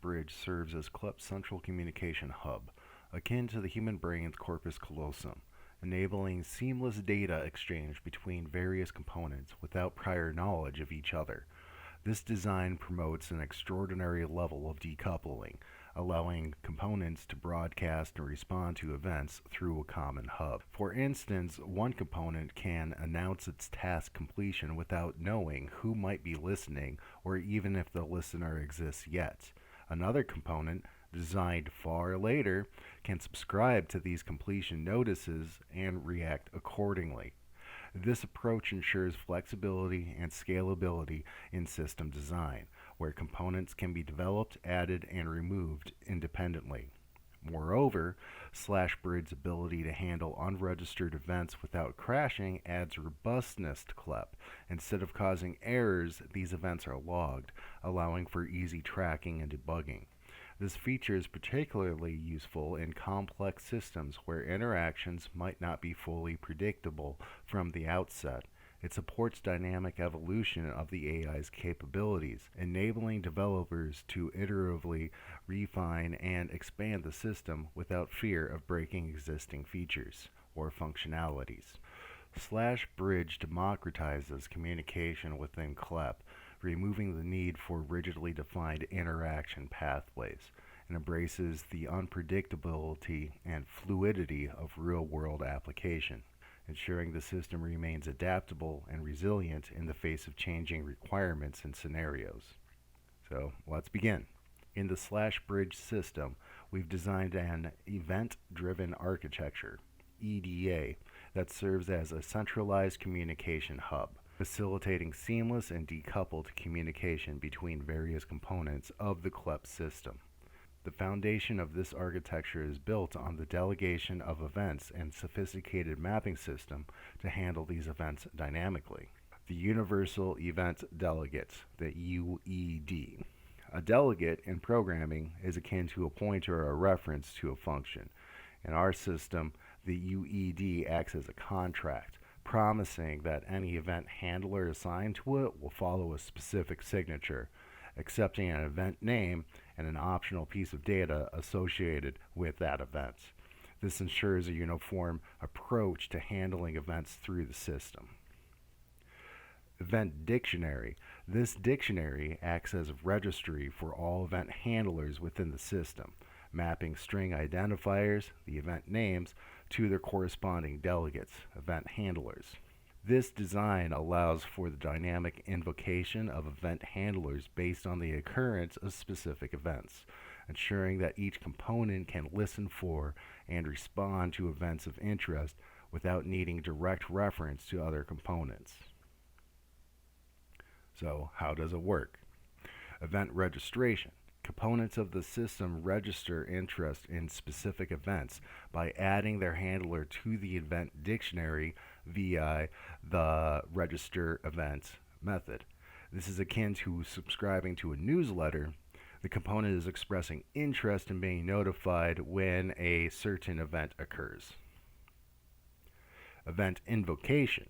Bridge serves as KLEP's central communication hub, akin to the human brain's corpus callosum, enabling seamless data exchange between various components without prior knowledge of each other. This design promotes an extraordinary level of decoupling, allowing components to broadcast and respond to events through a common hub. For instance, one component can announce its task completion without knowing who might be listening or even if the listener exists yet. Another component, designed far later, can subscribe to these completion notices and react accordingly. This approach ensures flexibility and scalability in system design, where components can be developed, added, and removed independently. Moreover, Bridge's ability to handle unregistered events without crashing adds robustness to KLEP. Instead of causing errors, these events are logged, allowing for easy tracking and debugging. This feature is particularly useful in complex systems where interactions might not be fully predictable from the outset. It supports dynamic evolution of the AI's capabilities, enabling developers to iteratively refine and expand the system without fear of breaking existing features or functionalities. Bridge democratizes communication within KLEP, removing the need for rigidly defined interaction pathways, and embraces the unpredictability and fluidity of real-world application, ensuring the system remains adaptable and resilient in the face of changing requirements and scenarios. So let's begin. In the Bridge system, we've designed an event-driven architecture, EDA, that serves as a centralized communication hub, facilitating seamless and decoupled communication between various components of the KLEP system. The foundation of this architecture is built on the delegation of events and sophisticated mapping system to handle these events dynamically. The Universal Event Delegate, the UED. A delegate in programming is akin to a pointer or a reference to a function. In our system, the UED acts as a contract, promising that any event handler assigned to it will follow a specific signature, accepting an event name and an optional piece of data associated with that event. This ensures a uniform approach to handling events through the system. Event Dictionary. This dictionary acts as a registry for all event handlers within the system, mapping string identifiers, the event names, to their corresponding delegates, event handlers. This design allows for the dynamic invocation of event handlers based on the occurrence of specific events, ensuring that each component can listen for and respond to events of interest without needing direct reference to other components. So, how does it work? Event registration. Components of the system register interest in specific events by adding their handler to the event dictionary via the register event method. This is akin to subscribing to a newsletter. The component is expressing interest in being notified when a certain event occurs. Event invocation.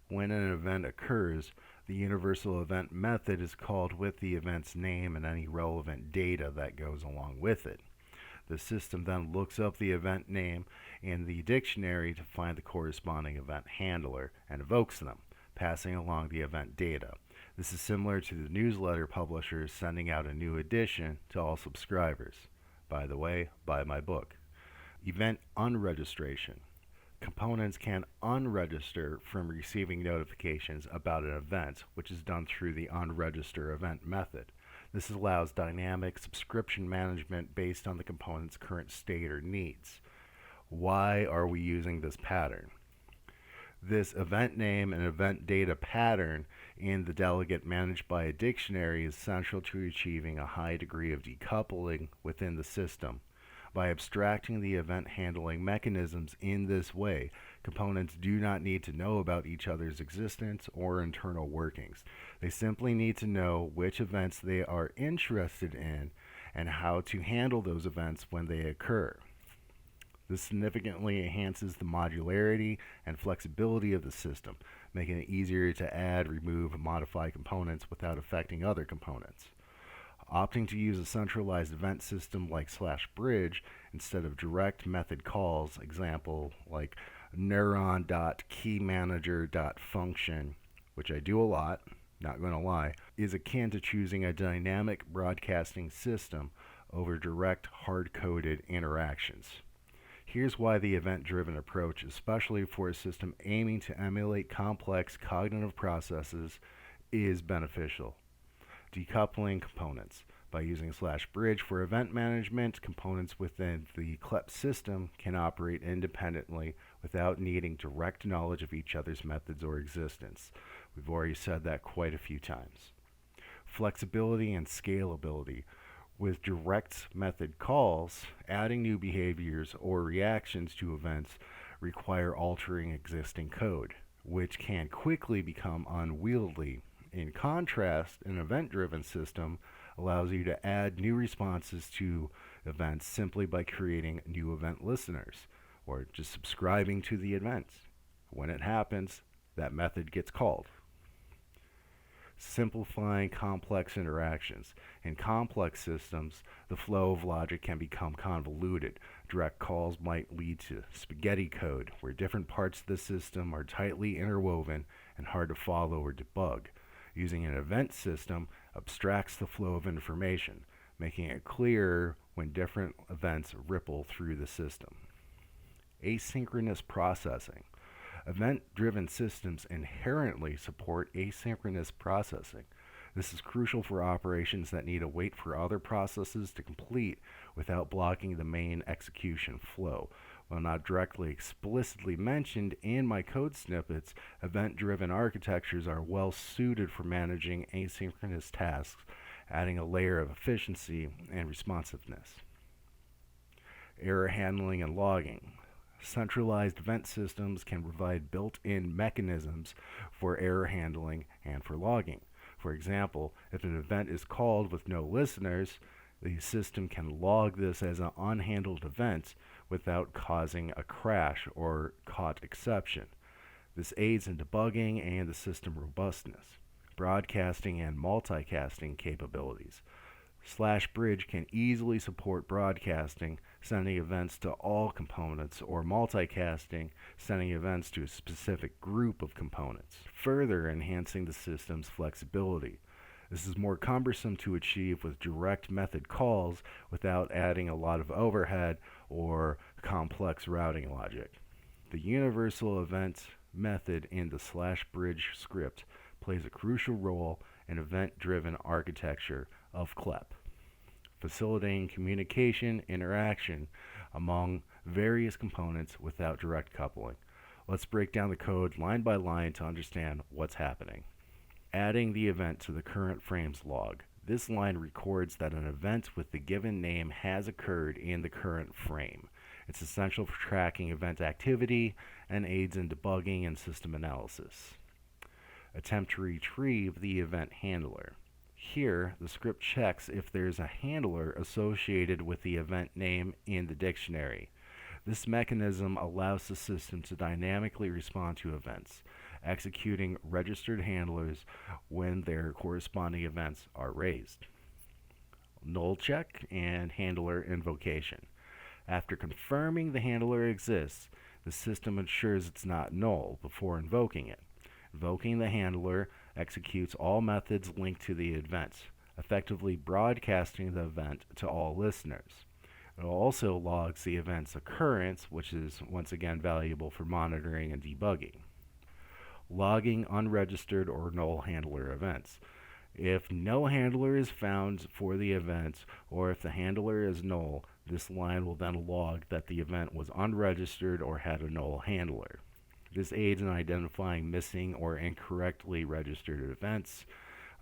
When an event occurs, the universal event method is called with the event's name and any relevant data that goes along with it. The system then looks up the event name in the dictionary to find the corresponding event handler and evokes them, passing along the event data. This is similar to the newsletter publishers sending out a new edition to all subscribers. By the way, buy my book. Event unregistration. Components can unregister from receiving notifications about an event, which is done through the unregister event method. This allows dynamic subscription management based on the component's current state or needs. Why are we using this pattern? This event name and event data pattern in the delegate managed by a dictionary is central to achieving a high degree of decoupling within the system. By abstracting the event handling mechanisms in this way, components do not need to know about each other's existence or internal workings. They simply need to know which events they are interested in and how to handle those events when they occur. This significantly enhances the modularity and flexibility of the system, making it easier to add, remove, and modify components without affecting other components. Opting to use a centralized event system like /bridge instead of direct method calls, example like neuron.keymanager.function, which I do a lot, not going to lie, is akin to choosing a dynamic broadcasting system over direct hard-coded interactions. Here's why the event-driven approach, especially for a system aiming to emulate complex cognitive processes, is beneficial. Decoupling components. By using /bridge for event management, components within the KLEP system can operate independently without needing direct knowledge of each other's methods or existence. We've already said that quite a few times. Flexibility and scalability. With direct method calls, adding new behaviors or reactions to events require altering existing code, which can quickly become unwieldy. In contrast, an event-driven system allows you to add new responses to events simply by creating new event listeners or just subscribing to the event. When it happens, that method gets called. Simplifying complex interactions. In complex systems, the flow of logic can become convoluted. Direct calls might lead to spaghetti code, where different parts of the system are tightly interwoven and hard to follow or debug. Using an event system abstracts the flow of information, making it clearer when different events ripple through the system. Asynchronous processing. Event-driven systems inherently support asynchronous processing. This is crucial for operations that need to wait for other processes to complete without blocking the main execution flow. While not directly explicitly mentioned in my code snippets, event-driven architectures are well suited for managing asynchronous tasks, adding a layer of efficiency and responsiveness. Error handling and logging. Centralized event systems can provide built-in mechanisms for error handling and for logging. For example, if an event is called with no listeners, the system can log this as an unhandled event without causing a crash or caught exception. This aids in debugging and the system robustness. Broadcasting and multicasting capabilities. /bridge can easily support broadcasting, sending events to all components, or multicasting, sending events to a specific group of components, further enhancing the system's flexibility. This is more cumbersome to achieve with direct method calls without adding a lot of overhead or complex routing logic. The universal event method in the /bridge script plays a crucial role in event-driven architecture of KLEP, facilitating communication, interaction among various components without direct coupling. Let's break down the code line by line to understand what's happening. Adding the event to the current frames log. This line records that an event with the given name has occurred in the current frame. It's essential for tracking event activity and aids in debugging and system analysis. Attempt to retrieve the event handler. Here, the script checks if there's a handler associated with the event name in the dictionary. This mechanism allows the system to dynamically respond to events, executing registered handlers when their corresponding events are raised. Null check and handler invocation. After confirming the handler exists, the system ensures it's not null before invoking it. Invoking the handler executes all methods linked to the event, effectively broadcasting the event to all listeners. It also logs the event's occurrence, which is once again valuable for monitoring and debugging. Logging unregistered or null handler events. If no handler is found for the event, or if the handler is null, this line will then log that the event was unregistered or had a null handler. This aids in identifying missing or incorrectly registered events.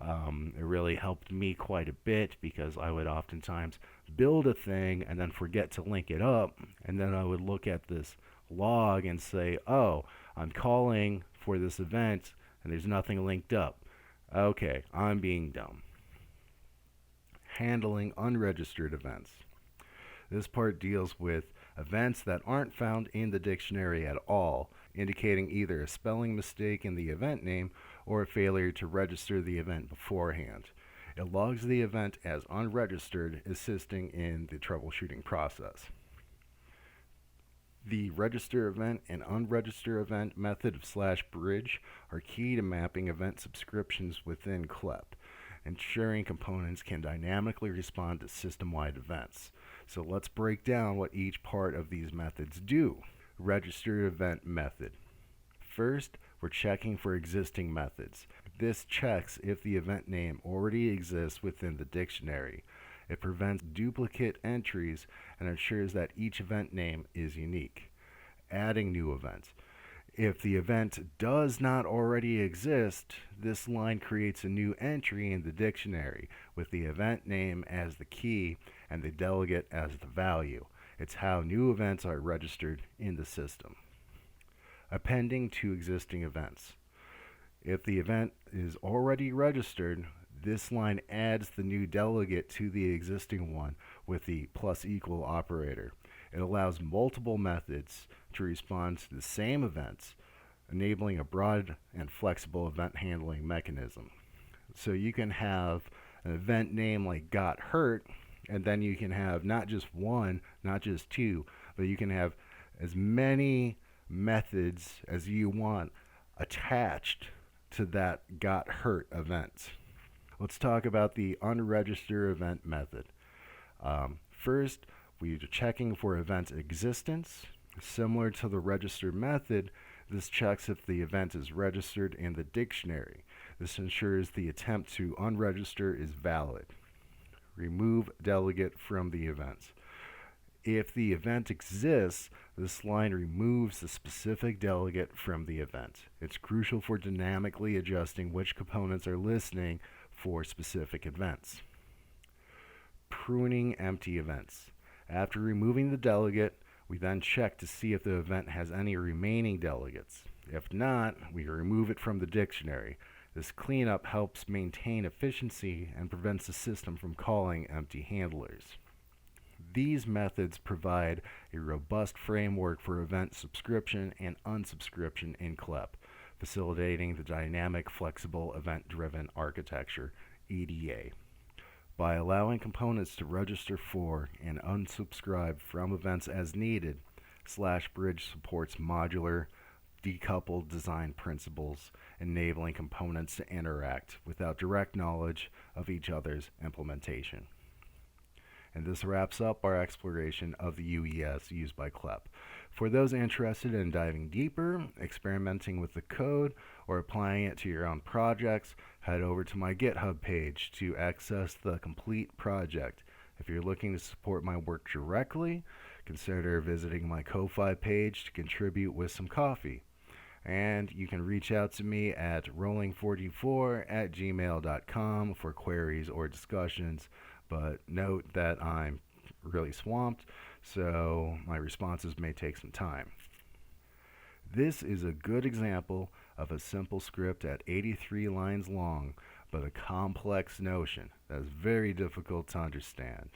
It really helped me quite a bit because I would oftentimes build a thing and then forget to link it up, and then I would look at this log and say, oh, I'm calling for this event and there's nothing linked up. Okay, I'm being dumb. Handling unregistered events. This part deals with events that aren't found in the dictionary at all, indicating either a spelling mistake in the event name or a failure to register the event beforehand. It logs the event as unregistered, assisting in the troubleshooting process. The register event and unregister event method of /bridge are key to mapping event subscriptions within KLEP, ensuring components can dynamically respond to system-wide events. So let's break down what each part of these methods do. Register event method. First, we're checking for existing methods. This checks if the event name already exists within the dictionary. It prevents duplicate entries and ensures that each event name is unique. Adding new events. If the event does not already exist, this line creates a new entry in the dictionary with the event name as the key and the delegate as the value. It's how new events are registered in the system. Appending to existing events. If the event is already registered, this line adds the new delegate to the existing one with the += operator. It allows multiple methods to respond to the same events, enabling a broad and flexible event handling mechanism. So you can have an event name like got hurt, and then you can have not just one, not just two, but you can have as many methods as you want attached to that got hurt event. Let's talk about the unregistered event method. First, we're checking for event existence. Similar to the register method, this checks if the event is registered in the dictionary. This ensures the attempt to unregister is valid. Remove delegate from the event. If the event exists, this line removes the specific delegate from the event. It's crucial for dynamically adjusting which components are listening for specific events. Pruning empty events. After removing the delegate, we then check to see if the event has any remaining delegates. If not, we remove it from the dictionary. This cleanup helps maintain efficiency and prevents the system from calling empty handlers. These methods provide a robust framework for event subscription and unsubscription in KLEP, facilitating the dynamic, flexible, event-driven architecture, EDA. By allowing components to register for and unsubscribe from events as needed, /bridge supports modular, decoupled design principles, enabling components to interact without direct knowledge of each other's implementation. And this wraps up our exploration of the UES used by KLEP. For those interested in diving deeper, experimenting with the code, or applying it to your own projects, head over to my GitHub page to access the complete project. If you're looking to support my work directly, consider visiting my Ko-Fi page to contribute with some coffee. And you can reach out to me at rolling44@gmail.com for queries or discussions. But note that I'm really swamped, so my responses may take some time. This is a good example of a simple script at 83 lines long, but a complex notion that's very difficult to understand.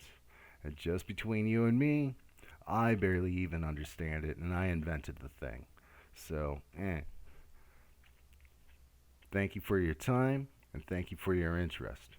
And just between you and me, I barely even understand it, and I invented the thing. So, Thank you for your time, and thank you for your interest.